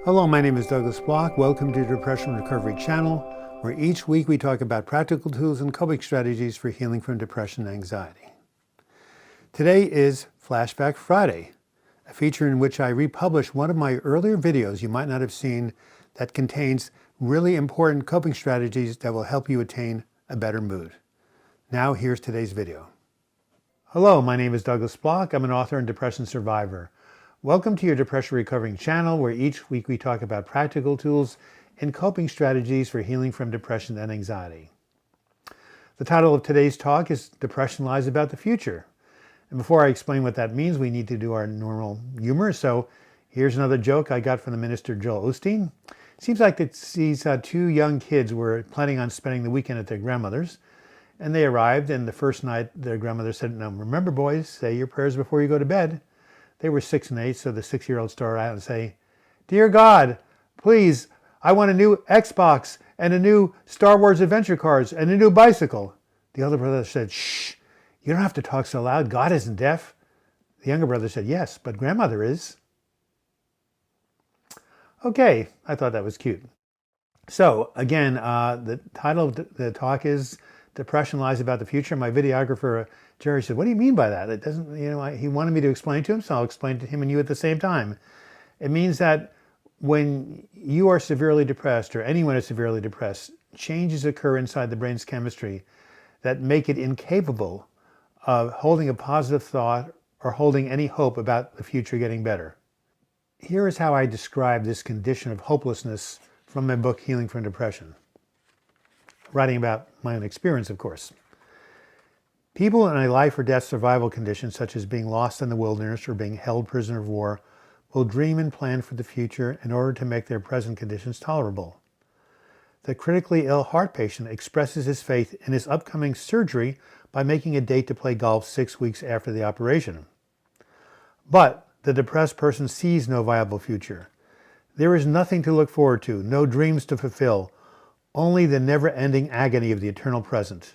Hello, my name is Douglas Bloch. Welcome to the Depression Recovery channel, where each week we talk about practical tools and coping strategies for healing from depression and anxiety. Today is Flashback Friday, a feature in which I republish one of my earlier videos you might not have seen that contains really important coping strategies that will help you attain a better mood. Now here's today's video. Hello, my name is Douglas Bloch. I'm an author and depression survivor. Welcome to your Depression Recovering channel, where each week we talk about practical tools and coping strategies for healing from depression and anxiety. The title of today's talk is Depression Lies About the Future. And before I explain what that means, we need to do our normal humor. So here's another joke I got from the minister Joel Osteen. It seems like these two young kids were planning on spending the weekend at their grandmother's. And they arrived, and the first night their grandmother said, "Now remember, boys, say your prayers before you go to bed." They were 6 and 8, so the 6-year-old started out and say, "Dear God, please, I want a new Xbox and a new Star Wars adventure cars and a new bicycle." The older brother said, "Shh, you don't have to talk so loud. God isn't deaf." The younger brother said, "Yes, but grandmother is." Okay, I thought that was cute. So again, the title of the talk is Depression Lies About the Future. My videographer, Jerry, said, "What do you mean by that?" It doesn't, he wanted me to explain to him, so I'll explain to him and you at the same time. It means that when you are severely depressed, or anyone is severely depressed, changes occur inside the brain's chemistry that make it incapable of holding a positive thought or holding any hope about the future getting better. Here is how I describe this condition of hopelessness from my book, Healing from Depression. Writing about my own experience, of course. People in a life or death survival condition, such as being lost in the wilderness or being held prisoner of war, will dream and plan for the future in order to make their present conditions tolerable. The critically ill heart patient expresses his faith in his upcoming surgery by making a date to play golf 6 weeks after the operation. But the depressed person sees no viable future. There is nothing to look forward to, no dreams to fulfill, only the never-ending agony of the eternal present.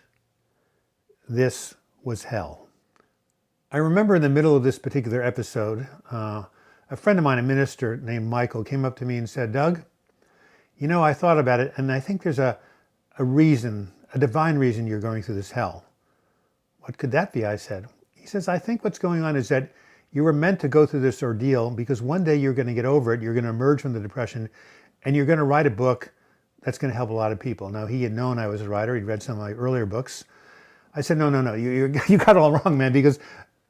This was hell. I remember in the middle of this particular episode, a friend of mine, a minister named Michael, came up to me and said, "Doug, I thought about it, and I think there's a reason, a divine reason you're going through this hell." "What could that be?" I said. He says, "I think what's going on is that you were meant to go through this ordeal because one day you're going to get over it, you're going to emerge from the depression, and you're going to write a book that's going to help a lot of people." Now, he had known I was a writer. He'd read some of my earlier books. I said, no, you got it all wrong, man, because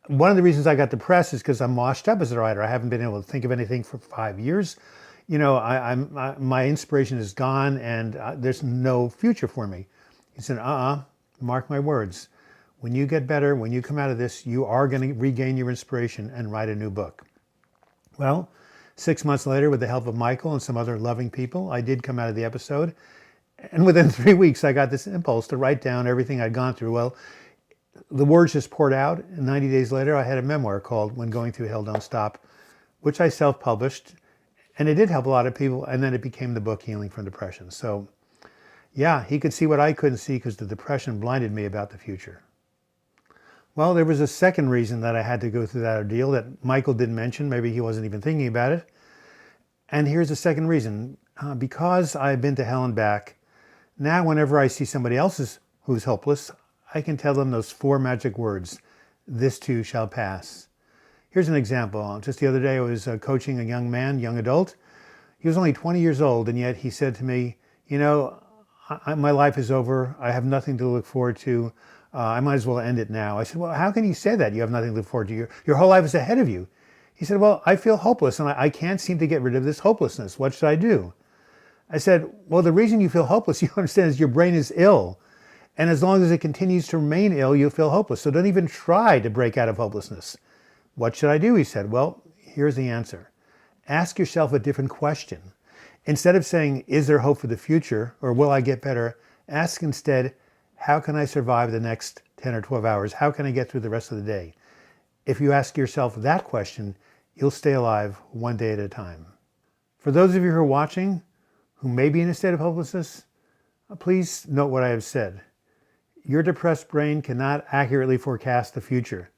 one of the reasons I got depressed is because I'm washed up as a writer. I haven't been able to think of anything for 5 years. My inspiration is gone, and there's no future for me. He said, mark my words. When you get better, when you come out of this, you are going to regain your inspiration and write a new book. Well, 6 months later, with the help of Michael and some other loving people, I did come out of the episode. And within 3 weeks, I got this impulse to write down everything I'd gone through. Well, the words just poured out. And 90 days later, I had a memoir called When Going Through Hell Don't Stop, which I self-published. And it did help a lot of people. And then it became the book Healing from Depression. So yeah, he could see what I couldn't see because the depression blinded me about the future. Well, there was a second reason that I had to go through that ordeal that Michael didn't mention. Maybe he wasn't even thinking about it. And here's the second reason. Because I've been to hell and back, now whenever I see somebody else who's hopeless, I can tell them those 4 magic words: "This too shall pass." Here's an example. Just the other day, I was coaching a young man, young adult. He was only 20 years old, and yet he said to me, my life is over. I have nothing to look forward to. I might as well end it now. I said, "Well, how can you say that? You have nothing to look forward to. Your whole life is ahead of you." He said, "Well, I feel hopeless, and I can't seem to get rid of this hopelessness. What should I do?" I said, "Well, the reason you feel hopeless, you understand, is your brain is ill. And as long as it continues to remain ill, you'll feel hopeless. So don't even try to break out of hopelessness." "What should I do?" he said. Well, here's the answer. Ask yourself a different question. Instead of saying, "Is there hope for the future?" or "Will I get better?" ask instead, "How can I survive the next 10 or 12 hours? How can I get through the rest of the day?" If you ask yourself that question, you'll stay alive one day at a time. For those of you who are watching, who may be in a state of hopelessness, please note what I have said. Your depressed brain cannot accurately forecast the future.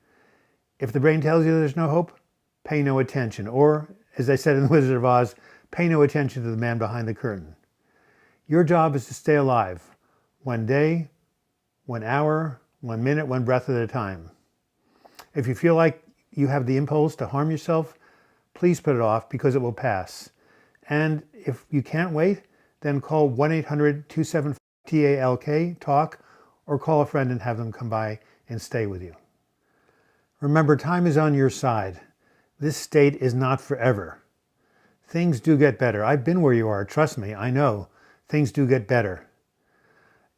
If the brain tells you there's no hope, pay no attention. Or, as I said in The Wizard of Oz, Pay no attention to the man behind the curtain. Your job is to stay alive, one day, 1 hour, 1 minute, 1 breath at a time. If you feel like you have the impulse to harm yourself, please put it off because it will pass. And if you can't wait, then call 1-800-274-TALK, talk, or call a friend and have them come by and stay with you. Remember, time is on your side. This state is not forever. Things do get better. I've been where you are. Trust me, I know. Things do get better.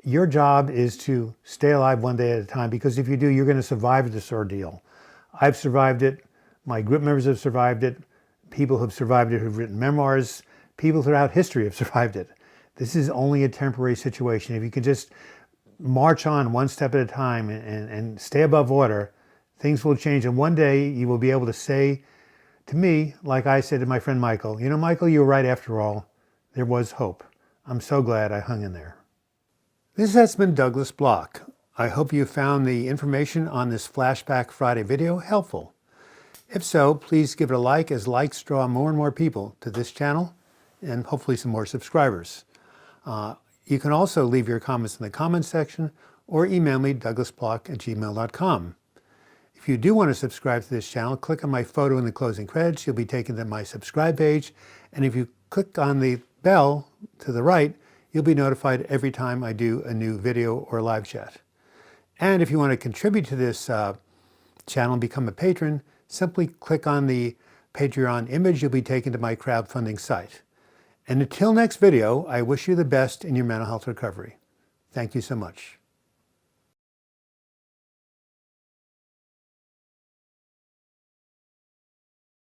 Your job is to stay alive one day at a time, because if you do, you're going to survive this ordeal. I've survived it. My group members have survived it. People who've survived it who've written memoirs. People throughout history have survived it. This is only a temporary situation. If you can just march on one step at a time and stay above water, things will change. And one day you will be able to say to me, like I said to my friend Michael, you know, Michael, you were right after all. There was hope. I'm so glad I hung in there. This has been Douglas Bloch. I hope you found the information on this Flashback Friday video helpful. If so, please give it a like, as likes draw more and more people to this channel and hopefully some more subscribers. You can also leave your comments in the comments section or email me, douglasbloch@gmail.com. If you do want to subscribe to this channel, click on my photo in the closing credits. You'll be taken to my subscribe page. And if you click on the bell to the right, you'll be notified every time I do a new video or live chat. And if you want to contribute to this channel and become a patron, simply click on the Patreon image. You'll be taken to my crowdfunding site. And until next video, I wish you the best in your mental health recovery. Thank you so much.